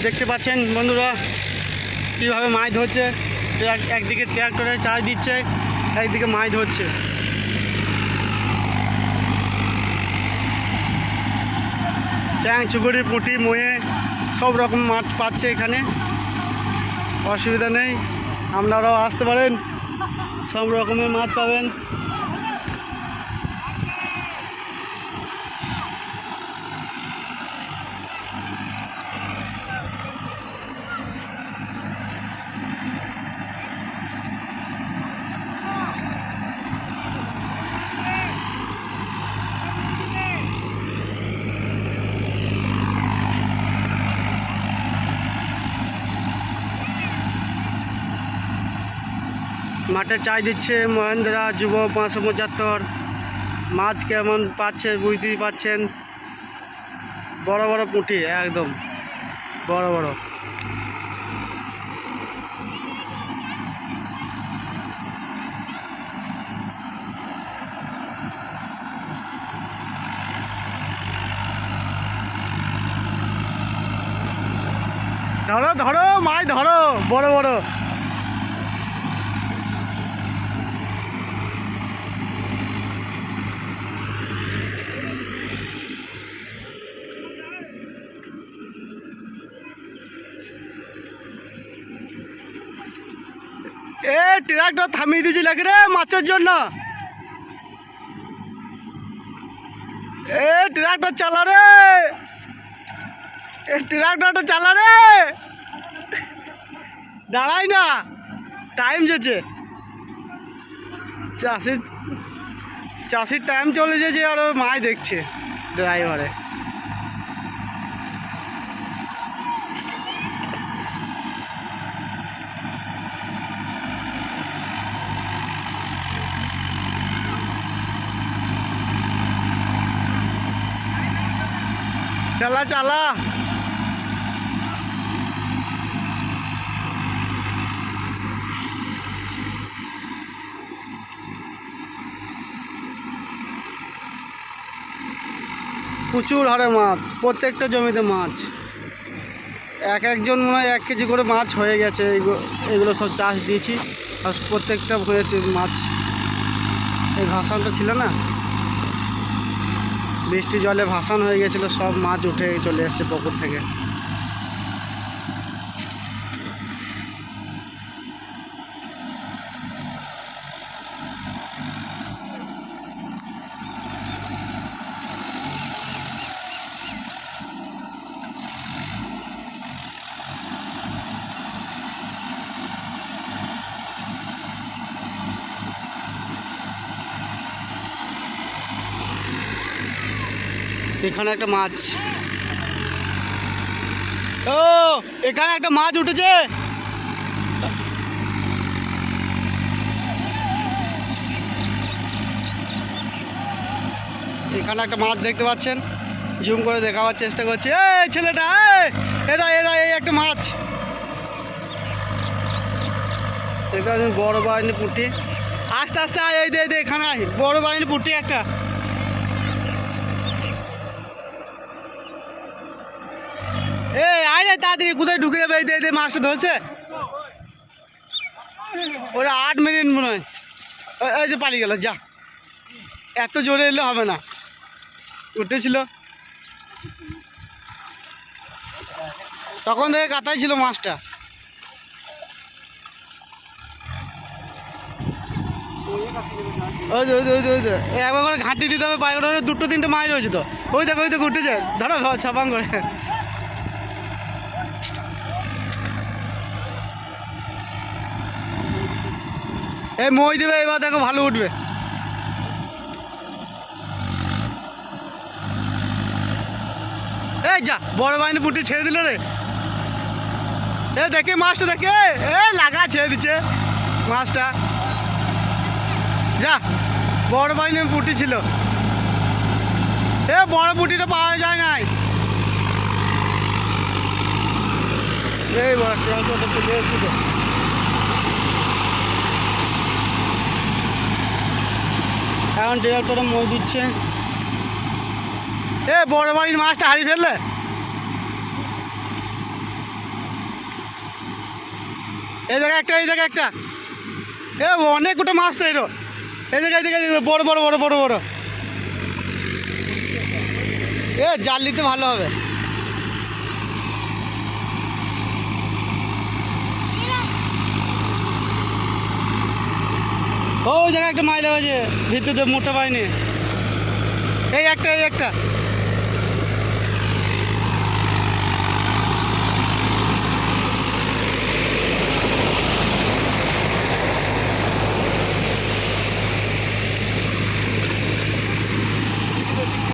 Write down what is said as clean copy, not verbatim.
দেখতে পাচ্ছেন বন্ধুরা কীভাবে মাছ ধরছে। একদিকে ট্রাক্টরে চাষ দিচ্ছে, একদিকে মাছ ধরছে। চ্যাং, চুগুড়ি, পুঁটি, ময়ে সব রকম মাছ পাচ্ছে এখানে, অসুবিধা নেই। আপনারাও আসতে পারেন, সব রকমের মাছ পাবেন। মাঠে চাই দিচ্ছে মহেন্দ্রা যুব 575। মাছ কেমন পাচ্ছে বুঝতেই পাচ্ছেন, বড় বড় পুঁটি, একদম বড় বড়। ধরো ধরো মাছ ধরো, বড় বড়। এ ট্রাক্টর থামিয়ে দিয়েছি নাকি রে মাছের জন্য? এ ট্রাক্টর চালা রে, এ ট্রাক্টরটা চালা রে, দাঁড়াই না, টাইম যেছে। চাষির টাইম চলে যেছে আর মাছ দেখছে ড্রাইভারে। চালা চালা, প্রচুর হারে মাছ, প্রত্যেকটা জমিতে মাছ। একজন মনে হয় 1 কেজি করে মাছ হয়ে গেছে। এগুলো সব চাষ দিয়েছি আর প্রত্যেকটা হয়েছে মাছ। এই ভাসানটা ছিল না, বৃষ্টি জলে ভাসান হয়ে গেছিলো, সব মাছ উঠে চলে এসছে পুকুর থেকে। এখানে একটা মাছ, ও এখানে একটা মাছ উঠেছে। এখানে একটা মাছ দেখতে পাচ্ছেন, জুম করে দেখাবার চেষ্টা করছি। এই ছেলেটা, এরা এরা এই একটা মাছ দেখতে পাচ্ছেন, বড় বাহিনী পুঁটি। আস্তে আস্তে আয়, এই দে এখানে আয়, বড় বাহিনী পুঁটি একটা। এই আয় রে তাড়াতাড়ি, কোথায় ঢুকে যাবে? এই দে মাছটা ধরছে ওরা। 8 মিনিট মনে হয়, এই যে পালিয়ে গেল। যা, এত জোরে এলে হবে না, উঠেছিল তখন থেকে, কাতাই ছিল মাছটা। ওই যে একবার করে ঘাঁটি দিতে হবে পায়ে, 2-3টে মাছ রয়েছে তো। ওই দেখো উঠেছে, ধরো ছাপাং করে। এই মই দেবে, এবার দেখো ভালো উঠবে। এই যা, বড় বাহিনী পুঁটি ছেড়ে দিল রে। এ দেখে মাছটা, দেখে এ লাগা ছেড়ে দিচ্ছে মাছটা। যা, বড় বাহিনী পুঁটি ছিল। এ বড় পুঁটিটা পাওয়া যায় নাই। এই বড় ট্রাক্টরটা চলে এসেছি তো। এখন ট্রাক্টরে মই দিচ্ছে। এ বড় বাড়ির মাছটা হারিয়ে ফেললে। এই জায়গায় একটা, এই জায়গায় একটা। এ অনেক গোটা মাছ তো এরো। এই জায়গায়, এই জায়গায় বড় বড় বড় বড় বড়। এ জাল নিতে ভালো হবে। ওই জায়গায় একটা মাছ লেগেছে, ভিতরে মোটা পাইনি। এই একটা, এই একটা।